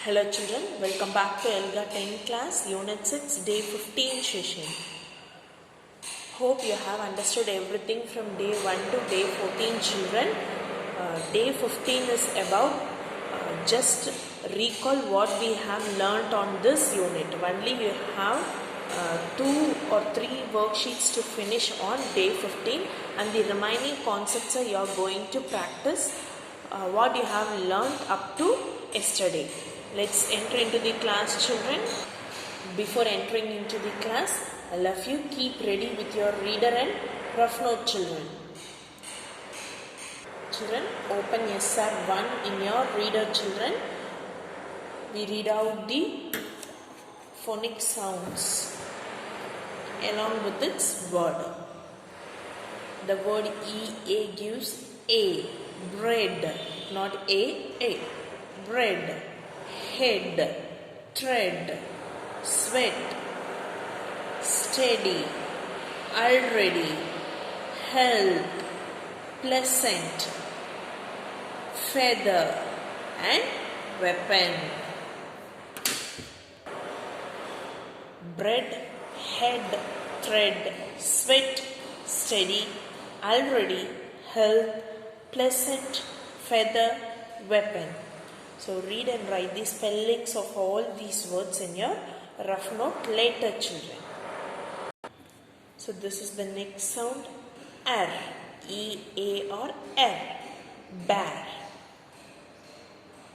Hello children, welcome back to ELGA 10 class, Unit 6, Day 15 session. Hope you have understood everything from Day 1 to Day 14 children. Day 15 is about just recall what we have learnt on this unit. Only we have 2 or 3 worksheets to finish on Day 15 and the remaining concepts you are going to practice what you have learnt up to yesterday. Let's enter into the class children. Before entering into the class, all of you keep ready with your reader and rough note children. Children, open SR 1 in your reader children. We read out the phonic sounds along with its word. The word EA gives A, bread, not A, bread. Head, tread, sweat, steady, already, help, pleasant, feather and weapon. Bread, head, tread, sweat, steady, already, help, pleasant, feather, weapon. So read and write the spellings of all these words in your rough note later children. So this is the next sound, R, E-A-R, R, bear,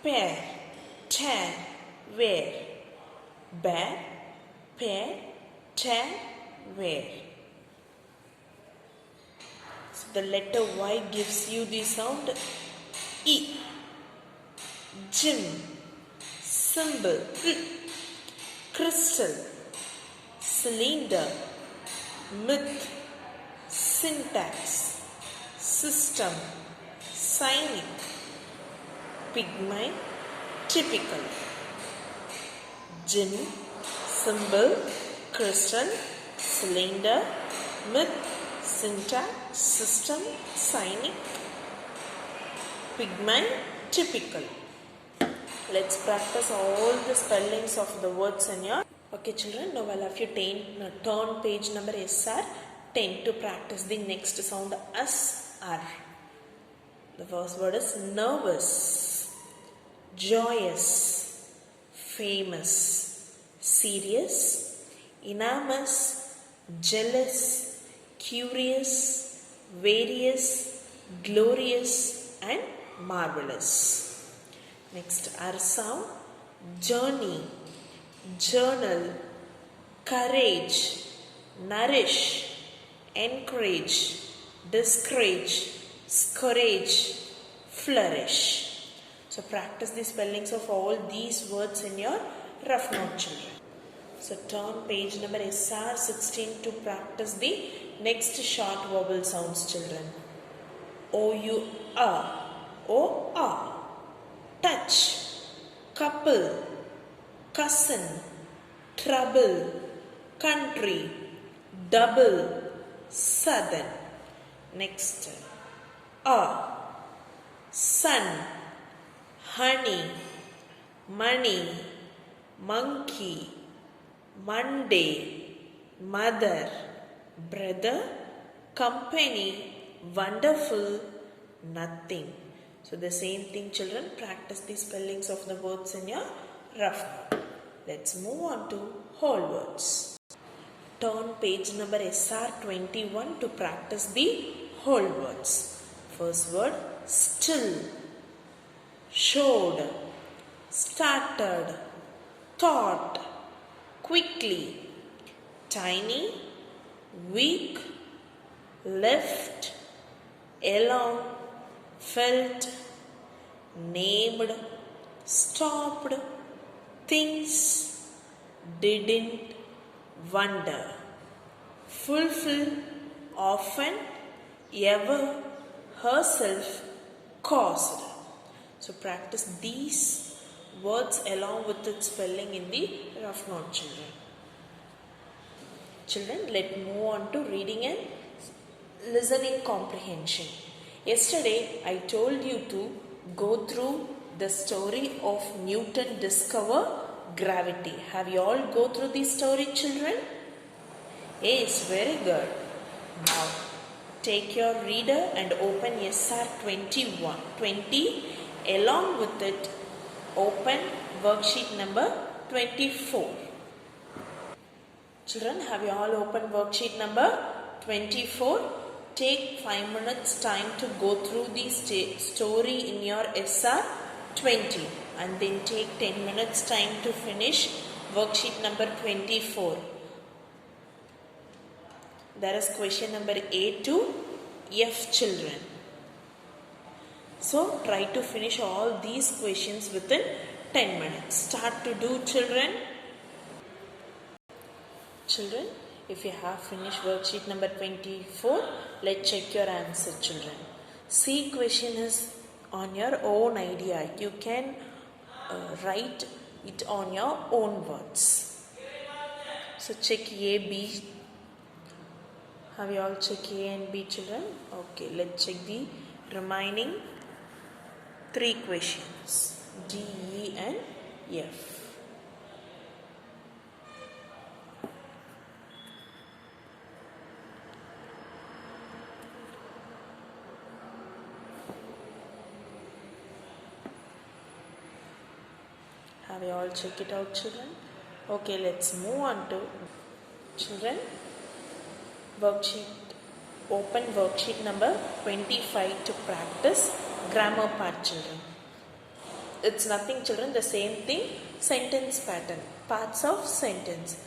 pear, tear, wear, bear, pear, tear, wear. So the letter Y gives you the sound E. Gym, symbol, crystal, cylinder, myth, syntax, system, cynic, pygmy, typical. Gym, symbol, crystal, cylinder, myth, syntax, system, cynic, pygmy, typical. Let's practice all the spellings of the words in your. Okay children, now all of you turn page number SR 10 to practice the next sound as R. The first word is nervous, joyous, famous, serious, enormous, jealous, curious, various, glorious and marvelous. Next, R sound, journey, journal, courage, nourish, encourage, discourage, scourge, flourish. So practice the spellings of all these words in your rough note children. So turn page number SR 16 to practice the next short vowel sounds children. O-U-R, O-R. Touch, couple, cousin, trouble, country, double, southern. Next, sun, honey, money, monkey, Monday, mother, brother, company, wonderful, nothing. So the same thing children, practice the spellings of the words in your rough note. Let's move on to whole words. Turn page number SR 21 to practice the whole words. First word, still, showed, started, thought, quickly, tiny, weak, left, along, felt, named, stopped, thinks, didn't, wonder, fulfill, often, ever, herself, caused. So practice these words along with its spelling in the rough note children. Children, let's move on to reading and listening comprehension. Yesterday, I told you to go through the story of Newton discover gravity. Have you all go through this story, children? Yes, very good. Now, take your reader and open SR 20. Along with it, open worksheet number 24. Children, have you all opened worksheet number 24? Take 5 minutes time to go through the story in your SR 20 and then take 10 minutes time to finish worksheet number 24. There is question number A to F, children. So try to finish all these questions within 10 minutes. Start to do, children. Children, if you have finished worksheet number 24, let's check your answer, children. C question is on your own idea. You can write it on your own words. So check A, B. Have you all checked A and B, children? Okay, let's check the remaining 3 questions. D, E and F. Have you all checked it out, children? Okay, let's move on to, children, worksheet. Open worksheet number 25 to practice grammar part, children. It's nothing, children, the same thing, sentence pattern, parts of sentence.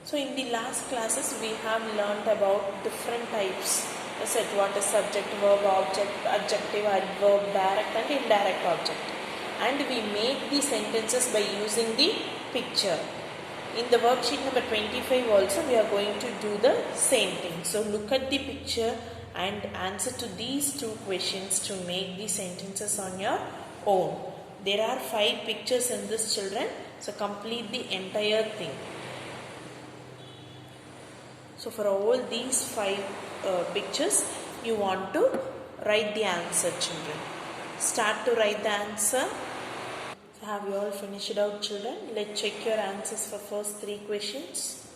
So in the last classes we have learnt about different types. I said what is subject, verb, object, adjective, adverb, direct and indirect object. And we make the sentences by using the picture. In the worksheet number 25 also we are going to do the same thing. So look at the picture and answer to these 2 questions to make the sentences on your own. There are 5 pictures in this, children. So complete the entire thing. So for all these 5 pictures you want to write the answer, children. Start to write the answer. Have you all finished it out, children? Let's check your answers for first 3 questions.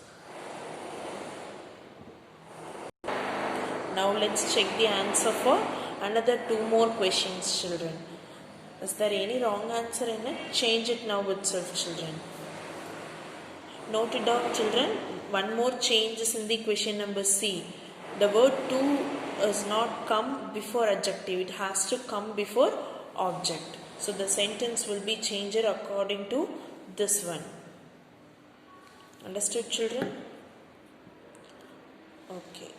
Now let's check the answer for another 2 more questions, children. Is there any wrong answer in it? Change it now itself, children. Note it down, children. One more change is in the question number C. The word to does not come before adjective. It has to come before object. So the sentence will be changed according to this one. Understood, children? Okay.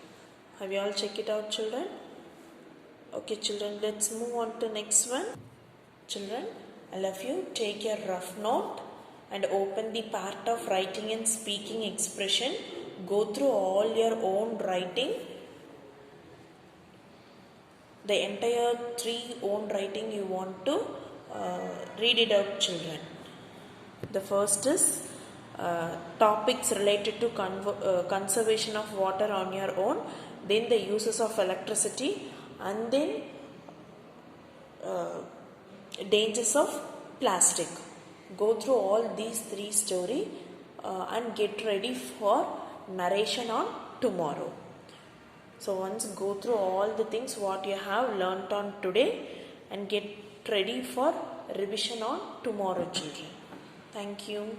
Have you all checked it out, children? Okay, children, let's move on to next one. Children, all of you take your rough note and open the part of writing and speaking expression. Go through all your own writing. The entire 3 own writing you want to read it out, children. The first is topics related to conservation of water on your own, then the uses of electricity, and then dangers of plastic. Go through all these 3 stories and get ready for narration on tomorrow. So once go through all the things what you have learnt on today and get ready for revision on tomorrow, children. Thank you.